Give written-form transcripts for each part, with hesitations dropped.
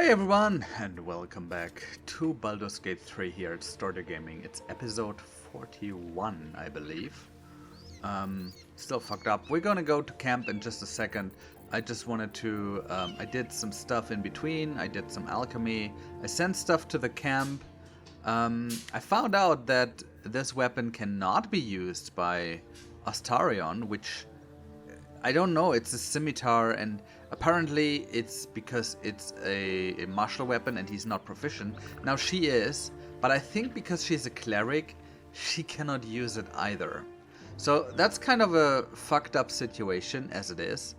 Hey everyone, and welcome back to Baldur's Gate 3 here at Stordyr Gaming. It's episode 41, I believe. Still fucked up. We're gonna go to camp in just a second. I just wanted to, I did some stuff in between. I did some alchemy. I sent stuff to the camp. I found out that this weapon cannot be used by Astarion, which I don't know. It's a scimitar, and apparently it's because it's a martial weapon and he's not proficient. Now she is, but I think because she's a cleric, she cannot use it either. So that's kind of a fucked up situation as it is.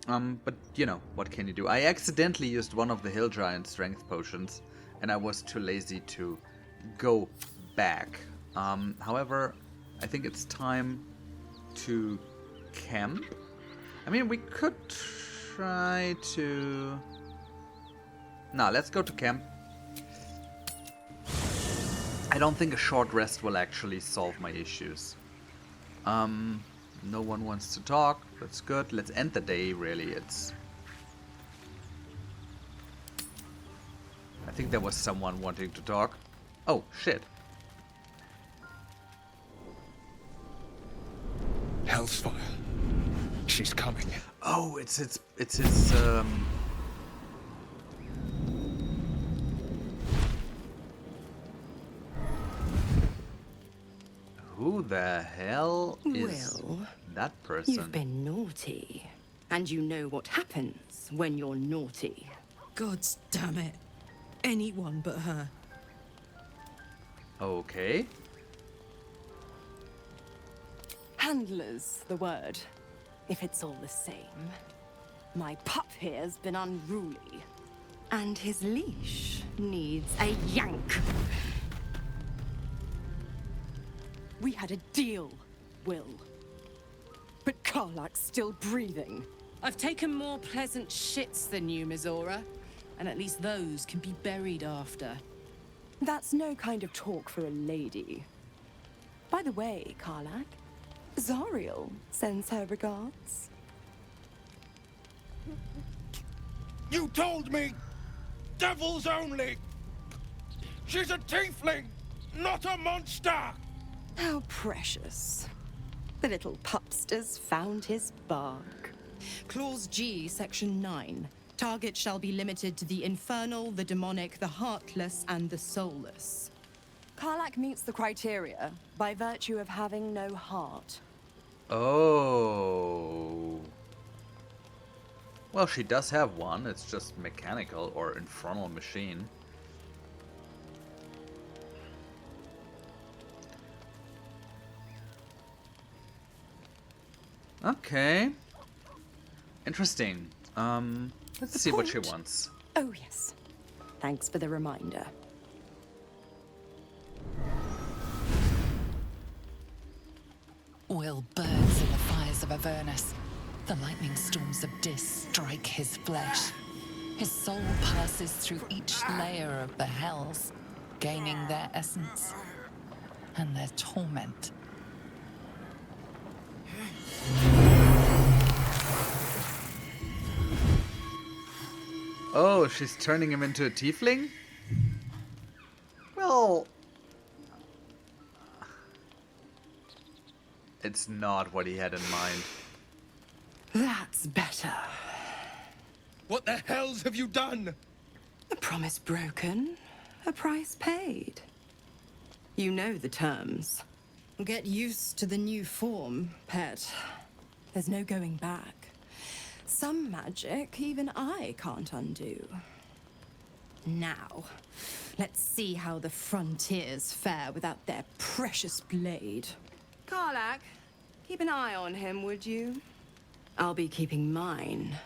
But you know, what can you do? I accidentally used one of the hill giant strength potions, and I was too lazy to go back. However, I think it's time to camp. I mean, we could try to... Nah, let's go to camp. I don't think a short rest will actually solve my issues. No one wants to talk. That's good. Let's end the day, really. I think there was someone wanting to talk. Oh, shit. Hellsfire. She's coming. Oh, it's his, Who the hell is that person? You've been naughty. And you know what happens when you're naughty. God's damn it. Anyone but her. Okay. Handler's the word, if it's all the same. My pup here's been unruly. And his leash needs a yank. We had a deal, Will. But Karlak's still breathing. I've taken more pleasant shits than you, Mizora. And at least those can be buried after. That's no kind of talk for a lady. By the way, Karlak, Zariel sends her regards. You told me! Devils only! She's a tiefling, not a monster! How precious. The little pupster's found his bark. Clause G, Section 9. Target shall be limited to the infernal, the demonic, the heartless, and the soulless. Karlak meets the criteria by virtue of having no heart. Oh. Well, she does have one. It's just mechanical or infernal machine. Okay. Interesting. Let's see what she wants. Oh, yes. Thanks for the reminder. Will burns in the fires of Avernus. The lightning storms of Dis strike his flesh. His soul passes through each layer of the hells, gaining their essence and their torment. Oh, she's turning him into a tiefling? Well... It's not what he had in mind. That's better. What the hells have you done? A promise broken, a price paid. You know the terms. Get used to the new form, pet. There's no going back. Some magic even I can't undo. Now, let's see how the frontiers fare without their precious blade. Karlak, keep an eye on him, would you? I'll be keeping mine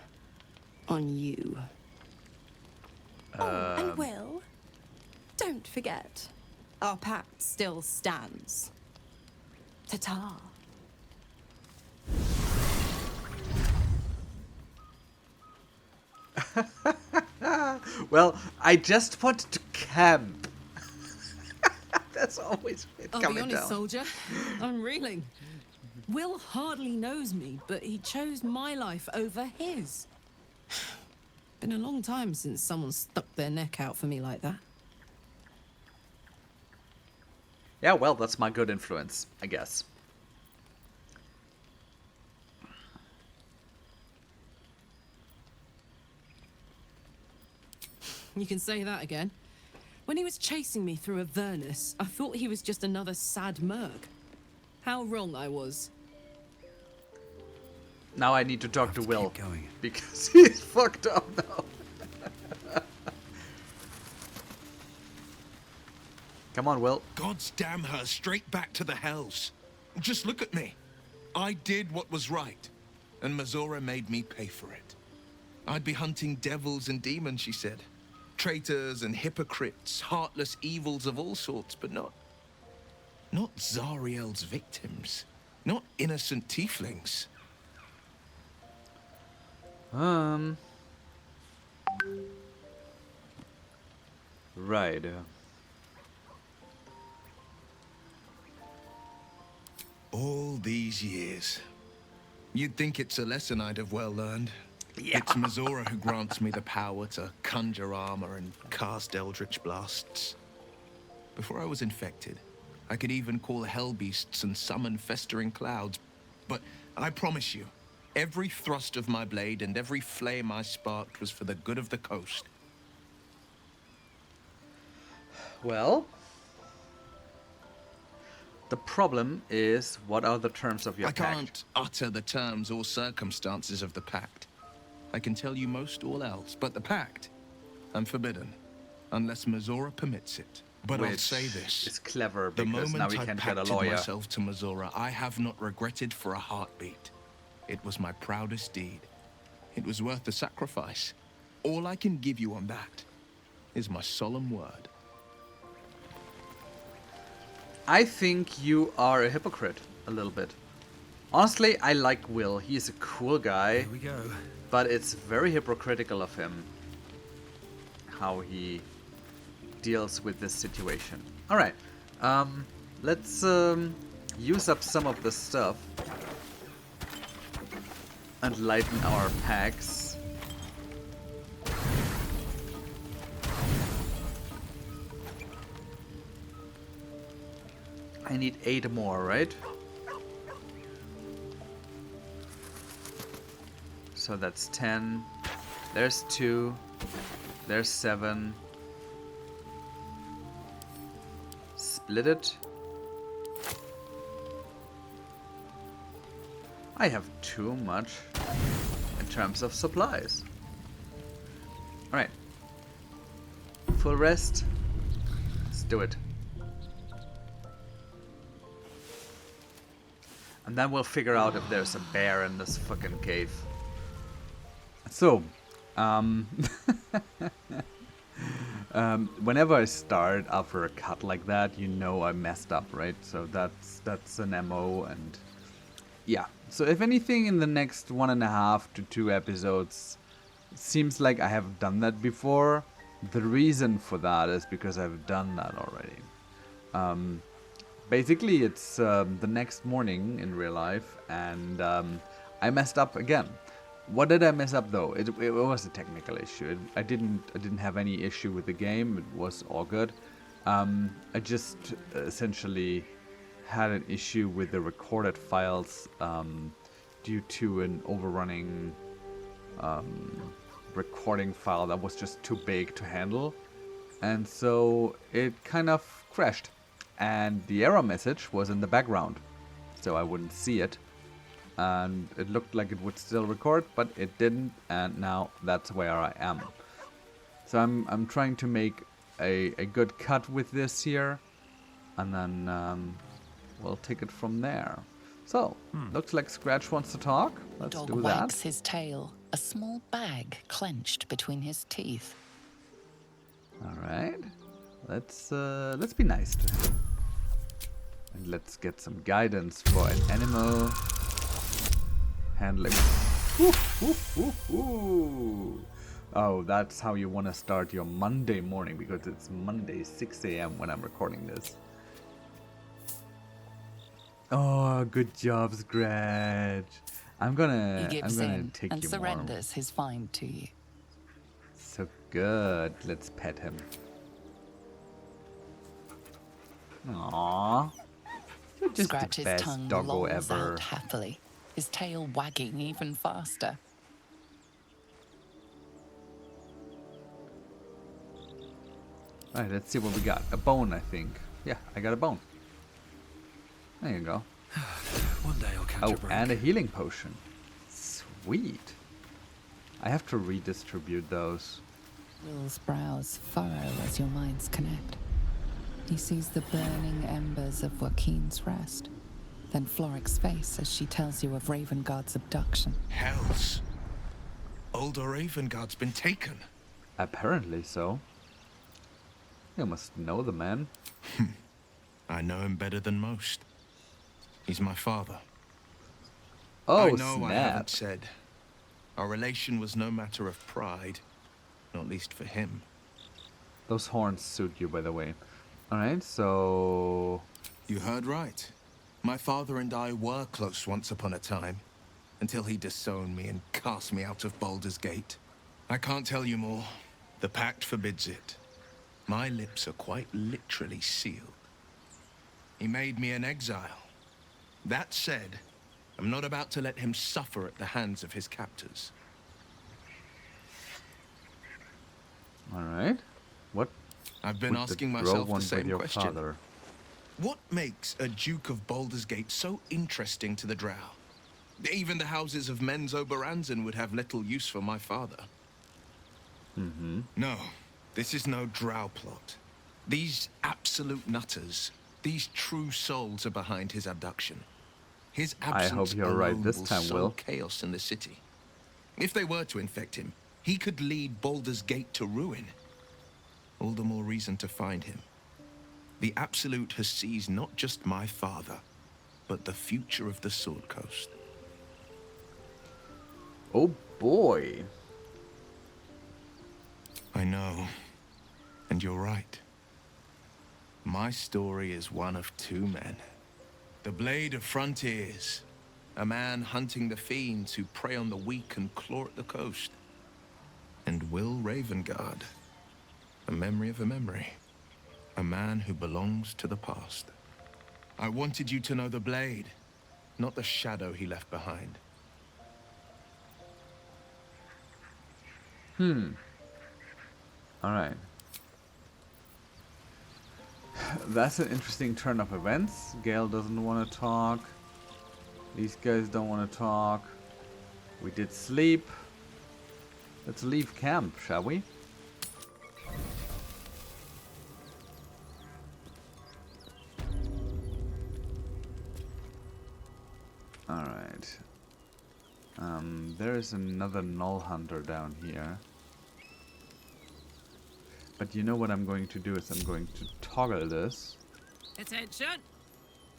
on you. Oh, and Will, don't forget, our pact still stands. Ta-ta. Well, I just wanted to camp. That's always it I'll coming be honest, down. soldier. I'm reeling. Will hardly knows me, but he chose my life over his. Been a long time since someone stuck their neck out for me like that. Yeah, well, that's my good influence, I guess. You can say that again. When he was chasing me through Avernus, I thought he was just another sad merc. How wrong I was. Now I need to talk to Will. keep going. Because he's fucked up now. Come on, Will. God's damn her straight back to the hells. Just look at me. I did what was right, and Mazora made me pay for it. I'd be hunting devils and demons, she said. Traitors and hypocrites, heartless evils of all sorts, but not Zariel's victims. Not innocent tieflings. Right. All these years. You'd think it's a lesson I'd have well learned. Yeah. It's Mazora who grants me the power to conjure armor and cast eldritch blasts. Before I was infected, I could even call hell beasts and summon festering clouds. But I promise you, every thrust of my blade and every flame I sparked was for the good of the coast. Well, the problem is, what are the terms of your I pact? can't utter the terms or circumstances of the pact. I can tell you most all else, but the pact, I'm forbidden, unless Mazora permits it. But I'll Which say this. is clever, The because now moment we I can get a pacted lawyer. myself to Mazora, I have not regretted for a heartbeat. It was my proudest deed. It was worth the sacrifice. All I can give you on that is my solemn word. I think you are a hypocrite, a little bit. Honestly, I like Will. He's a cool guy. Here we go. But it's very hypocritical of him how he deals with this situation. Alright, let's use up some of the stuff and lighten our packs. I need 8 more, right? So that's 10. There's 2. There's 7. Split it. I have too much in terms of supplies. Alright. Full rest. Let's do it. And then we'll figure out if there's a bear in this fucking cave. So, whenever I start after a cut like that, you know I messed up, right? So that's an MO, and yeah. So if anything in the next 1.5 to 2 episodes seems like I have done that before, the reason for that is because I've done that already. Basically, it's the next morning in real life, and I messed up again. What did I mess up though? It was a technical issue. I didn't have any issue with the game. It was all good. I just essentially had an issue with the recorded files due to an overrunning recording file that was just too big to handle, and so it kind of crashed. And the error message was in the background, so I wouldn't see it. And it looked like it would still record, but it didn't, and now that's where I am. So I'm trying to make a good cut with this here, and then we'll take it from there. So, looks like Scratch wants to talk. Let's Dog do wags that. his tail, a small bag clenched between his teeth. All right, let's be nice to him, and let's get some guidance for an animal. Handling. Ooh, ooh, ooh, ooh. Oh, that's how you want to start your Monday morning, because it's Monday 6 a.m. when I'm recording this. Oh, good job, Scratch. I'm He gonna gives in take and you surrenders his find to you. so good. Let's pet him. Aww. You're just Scratch the his best tongue doggo lolls ever. out happily, his tail wagging even faster. Alright, let's see what we got. A bone, I think. Yeah, I got a bone. There you go. One day I'll catch a Oh, break. and a healing potion. Sweet. I have to redistribute those. Will's brows furrow as your minds connect. He sees the burning embers of Joaquin's rest, then Floric's face as she tells you of Ravengard's abduction. Hells. Older Ravengard's been taken. Apparently so. You must know the man. I know him better than most. He's my father. Oh, I know I haven't snap. said. Our relation was no matter of pride, not least for him. Those horns suit you, by the way. Alright, so... You heard right. My father and I were close once upon a time, until he disowned me and cast me out of Baldur's Gate. I can't tell you more. The pact forbids it. My lips are quite literally sealed. He made me an exile. That said, I'm not about to let him suffer at the hands of his captors. Alright. What I've been would asking the myself girl the want with same your question. father? What makes a Duke of Baldur's Gate so interesting to the Drow? Even the houses of Men's Oberanzen would have little use for my father. Mm-hmm. No, this is no Drow plot. These absolute nutters, these true souls are behind his abduction. His absence I hope you're right alone this will time, sow Will. chaos in the city. If they were to infect him, he could lead Baldur's Gate to ruin. All the more reason to find him. The Absolute has seized not just my father, but the future of the Sword Coast. Oh boy. I know, and you're right. My story is one of two men. The Blade of Frontiers, a man hunting the fiends who prey on the weak and claw at the coast. And Will Ravengard, a memory of a memory. A man who belongs to the past. I wanted you to know the Blade, not the shadow he left behind. Alright. That's an interesting turn of events. Gale doesn't want to talk. These guys don't want to talk. We did sleep. Let's leave camp, shall we? Alright. There is another null hunter down here. But you know what I'm going to do is I'm going to toggle this. Attention!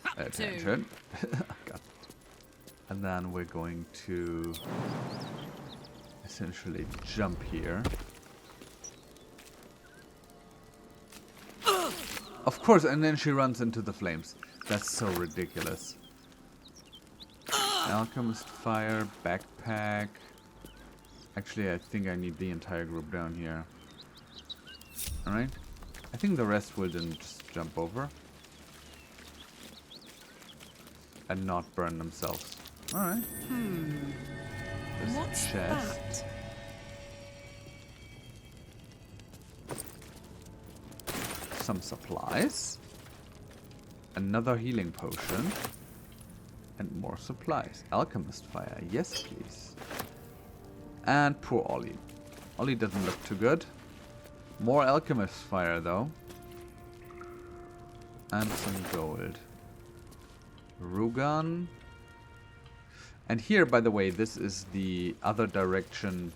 Up Attention. Got it. And then we're going to essentially jump here. Of course, and then she runs into the flames. That's so ridiculous. Alchemist fire, backpack. Actually, I think I need the entire group down here. Alright. I think the rest will then just jump over. And not burn themselves. Alright. There's What's a chest. Some supplies. Another healing potion. And more supplies. Alchemist fire. Yes, please. And poor Ollie. Ollie doesn't look too good. More alchemist fire, though. And some gold. Rugan. And here, by the way, this is the other direction.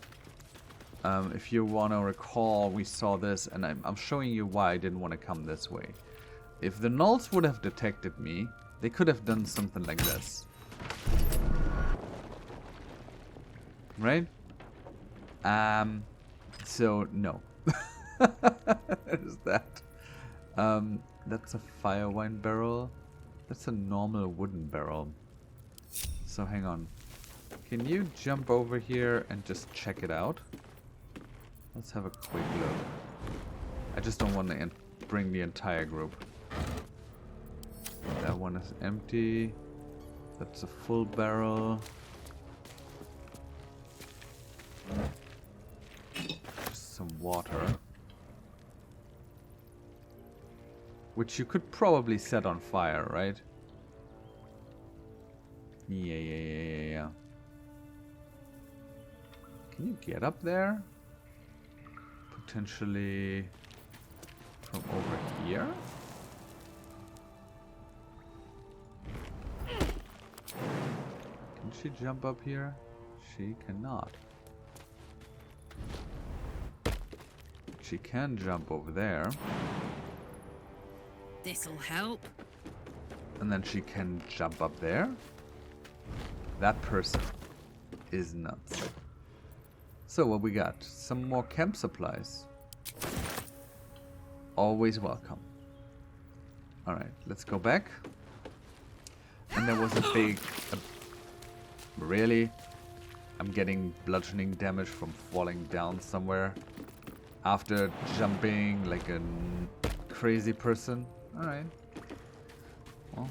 If you want to recall, we saw this, and I'm showing you why I didn't want to come this way. If the Gnolls would have detected me, they could have done something like this. Right? So, no. There's that. That's a fire wine barrel. That's a normal wooden barrel. So hang on. Can you jump over here and just check it out? Let's have a quick look. I just don't want to bring the entire group. That one is empty. That's a full barrel. Just some water. Which you could probably set on fire, right? Yeah. Can you get up there? Potentially from over here? Can she jump up here? She cannot. She can jump over there. This'll help. And then she can jump up there. That person is nuts. So what we got? Some more camp supplies. Always welcome. Alright, let's go back. And there was a big... really? I'm getting bludgeoning damage from falling down somewhere. After jumping like a crazy person. Alright. Well,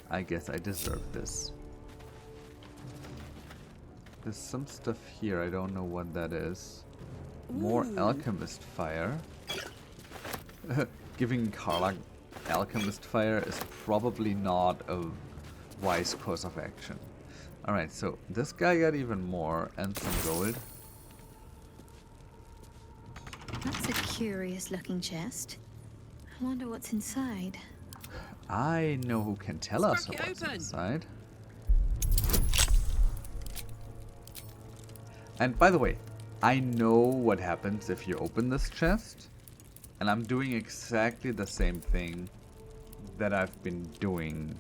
I guess I deserve this. There's some stuff here, I don't know what that is. More alchemist fire. Giving Carla alchemist fire is probably not a wise course of action. Alright, so this guy got even more and some gold. That's a curious looking chest. I wonder what's inside. I know who can tell us Spark it what's open. inside. And by the way, I know what happens if you open this chest. And I'm doing exactly the same thing that I've been doing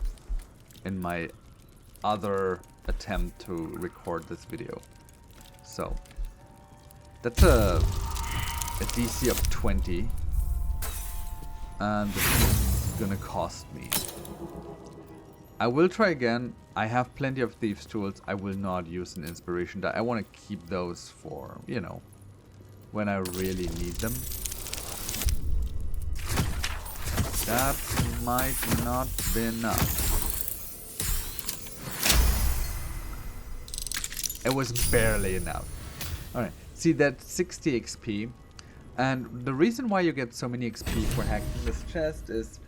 in my other attempt to record this video. So, that's a DC of 20. And this is gonna cost me. I will try again. I have plenty of thieves tools. I will not use an inspiration die. I want to keep those for, you know, when I really need them. That might not be enough. It was barely enough. Alright, see, that's 60 XP. And the reason why you get so many XP for hacking this chest is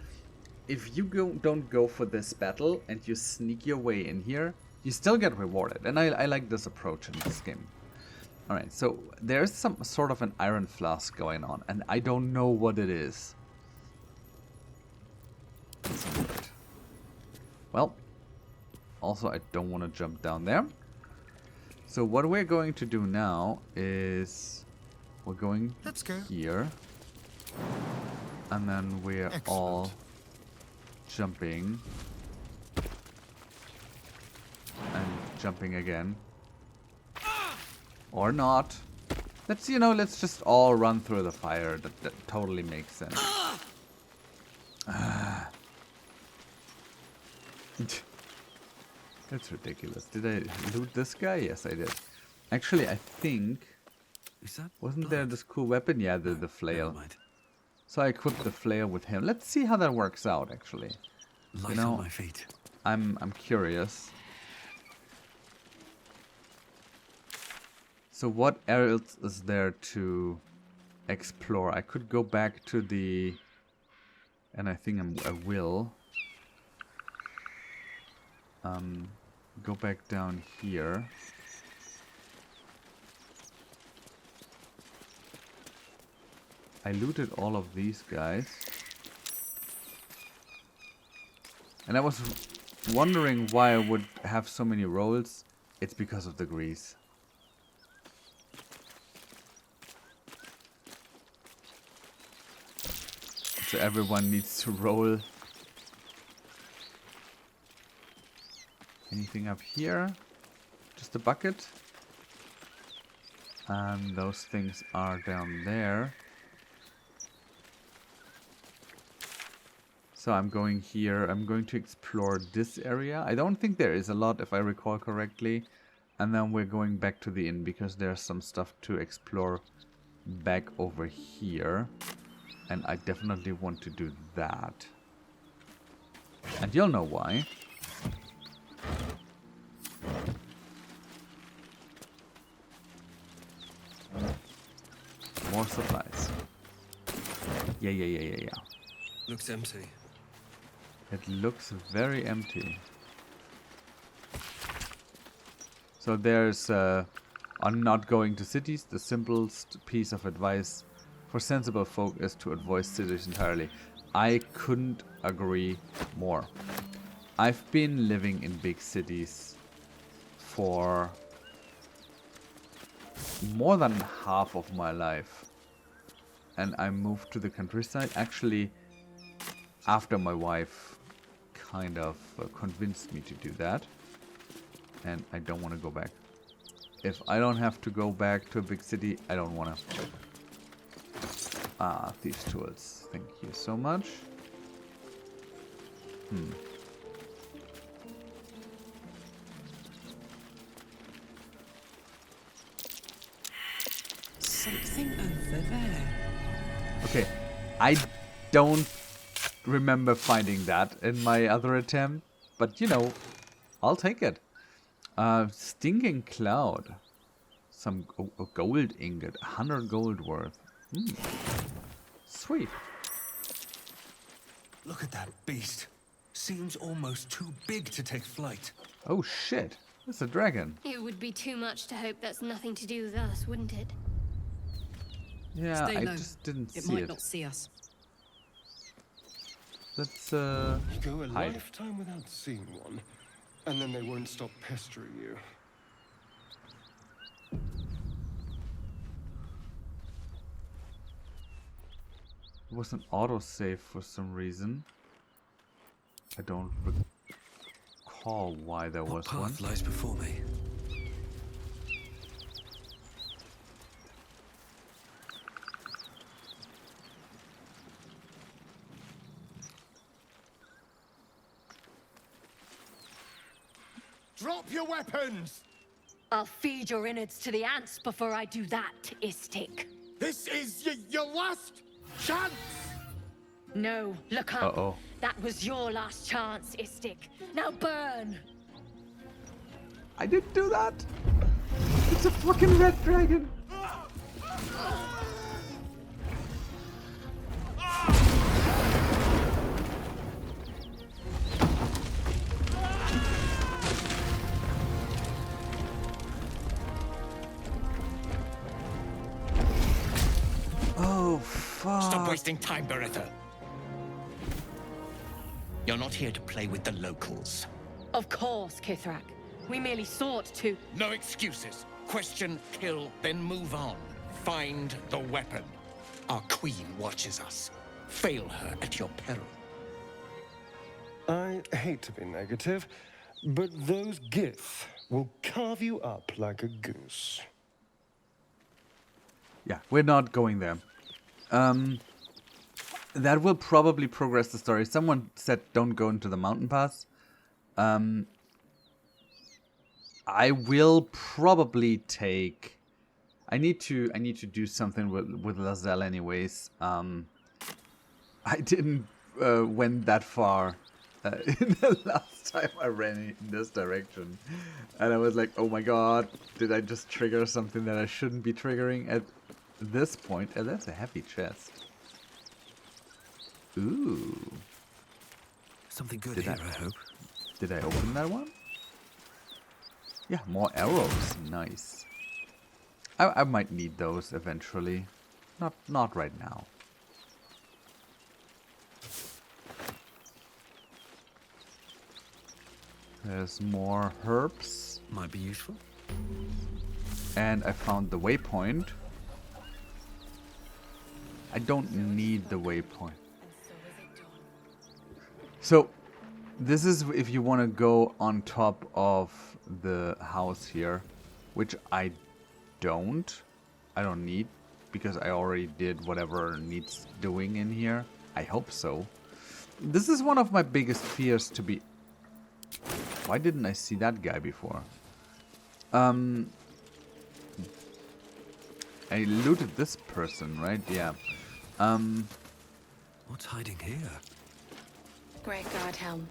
if you don't go for this battle and you sneak your way in here, you still get rewarded. And I like this approach in this game. Alright, so there's some sort of an iron flask going on, and I don't know what it is. Well, also I don't want to jump down there. So what we're going to do now is we're going here, and then we're all jumping and jumping again, or not. Let's, you know, let's just all run through the fire. That totally makes sense. That's ridiculous. Did I loot this guy? Yes, I did. Actually, I think... Wasn't there this cool weapon? Yeah, the flail. So I equipped the flail with him. Let's see how that works out, actually. Light on my feet. I'm curious. So what else is there to explore? I could go back to the... And I think I will. Go back down here. I looted all of these guys. And I was wondering why I would have so many rolls. It's because of the grease. So everyone needs to roll. Anything up here? Just a bucket. And those things are down there. So I'm going here. I'm going to explore this area. I don't think there is a lot, if I recall correctly. And then we're going back to the inn because there's some stuff to explore back over here. And I definitely want to do that. And you'll know why. More supplies. Yeah. Looks empty. It looks very empty. So there's, on not going to cities, the simplest piece of advice for sensible folk is to avoid cities entirely. I couldn't agree more. I've been living in big cities for more than half of my life. And I moved to the countryside actually after my wife kind of convinced me to do that. And I don't want to go back. If I don't have to go back to a big city, I don't want to. Ah, thieves' tools. Thank you so much. Something over there. Okay, I don't remember finding that in my other attempt, but you know, I'll take it. Stinking cloud. Some gold ingot, 100 gold worth. Sweet. Look at that beast. Seems almost too big to take flight. Oh shit, it's a dragon. It would be too much to hope that's nothing to do with us, wouldn't it? Yeah, Stay I low. just didn't It see might it. not see us. Let's You go a hide. lifetime without seeing one, and then they won't stop pestering you. It was an autosave for some reason. I don't recall why there What was path one. lies before me? Drop your weapons! I'll feed your innards to the ants before I do that, Istik. This is your last chance! No, look up. Uh-oh. That was your last chance, Istik. Now burn! I didn't do that! It's a fucking red dragon! Oh, fuck. Stop wasting time, Beretta. You're not here to play with the locals. Of course, Kithrak. We merely sought to... No excuses. Question, kill, then move on. Find the weapon. Our queen watches us. Fail her at your peril. I hate to be negative, but those Gith will carve you up like a goose. Yeah, we're not going there. That will probably progress the story. Someone said don't go into the mountain pass. I will probably take... I need to do something with Lazelle anyways. I didn't went that far in the last time I ran in this direction. And I was like, oh my god, did I just trigger something that I shouldn't be triggering at this point? And that's a heavy chest. Ooh. Something good Did here, I- I hope. Did I open that one? Yeah, more arrows. Nice. I might need those eventually. Not right now. There's more herbs. Might be useful. And I found the waypoint. I don't need the waypoint. So, this is if you want to go on top of the house here, which I don't need, because I already did whatever needs doing in here. I hope so. This is one of my biggest fears to be... Why didn't I see that guy before? I looted this person, right? Yeah. What's hiding here? Great God, Helm.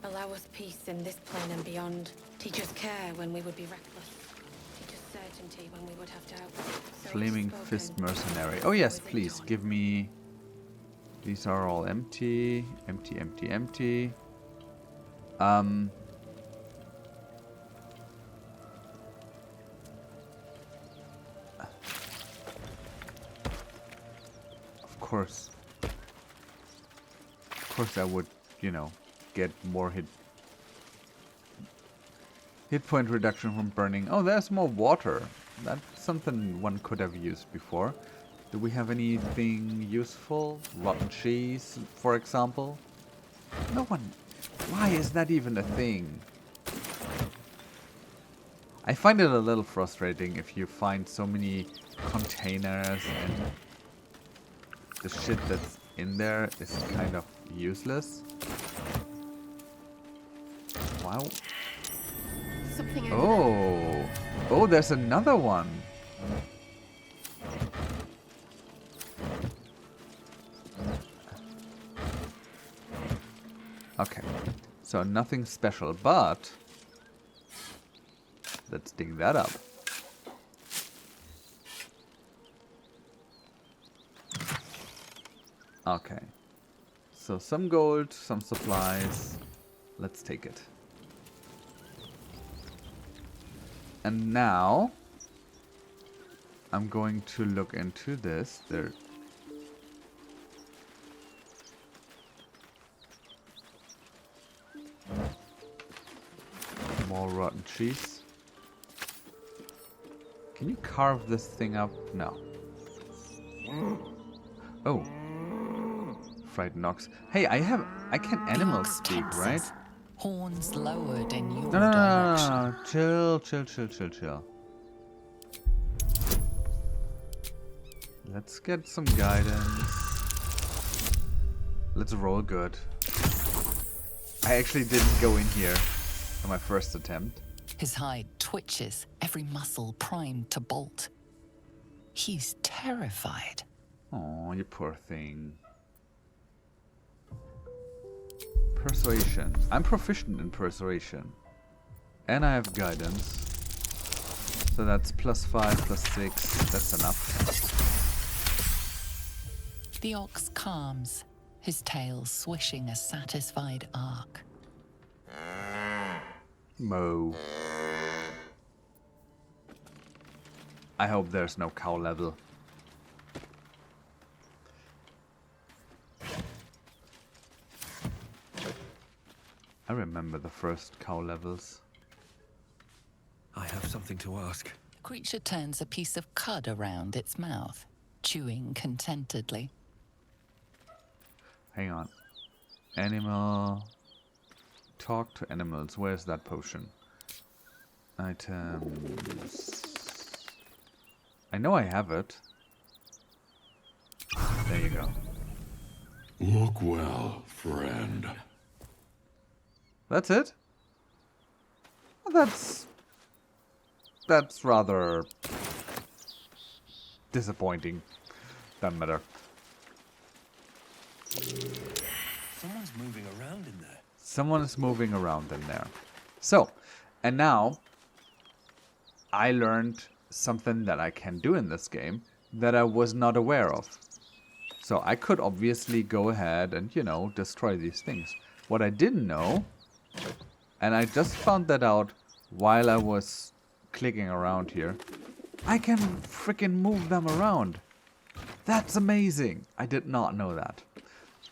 Allow us peace in this plane and beyond. Teach us care when we would be reckless. Teach us certainty when we would have doubt. So Flaming spoken. Fist Mercenary. Oh yes, please, give me... These are all empty. Empty, empty, empty. Of course I would, you know, get more hit point reduction from burning. Oh, there's more water. That's something one could have used before. Do we have anything useful? Rotten cheese, for example? No one... Why is that even a thing? I find it a little frustrating if you find so many containers and the shit that's in there is kind of useless. Wow. Something Oh! Oh, there's another one! Okay, so nothing special, but let's dig that up. Okay, so some gold, some supplies. Let's take it. And now I'm going to look into this. There. More rotten cheese. Can you carve this thing up? No. Oh. Frightened ox. Hey, I can animal speak, right? Horns lowered in your No, no, no, direction. no, no. Chill, chill, chill, chill, chill. Let's get some guidance. Let's roll good. I actually didn't go in here on my first attempt. His hide twitches, every muscle primed to bolt. He's terrified. Oh, you poor thing. Persuasion. I'm proficient in persuasion. And I have guidance. So that's +5, +6. That's enough. The ox calms, his tail swishing a satisfied arc. Moo. I hope there's no cow level. I remember the first cow levels. I have something to ask. The creature turns a piece of cud around its mouth, chewing contentedly. Hang on. Animal. Talk to animals. Where's that potion? Items. I know I have it. There you go. Look well, friend. That's it? Well, that's rather disappointing. Doesn't matter. Someone's moving around in there. Someone is moving around in there. So, and now I learned something that I can do in this game that I was not aware of. So I could obviously go ahead and, you know, destroy these things. What I didn't know, and I just found that out while I was clicking around here, I can freaking move them around. That's amazing. I did not know that.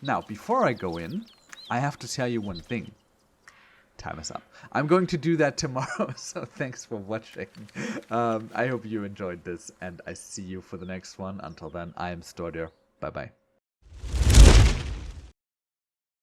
Now, before I go in, I have to tell you one thing. Time is up. I'm going to do that tomorrow, so thanks for watching. I hope you enjoyed this, and I see you for the next one. Until then, I am Stordyr. Bye-bye.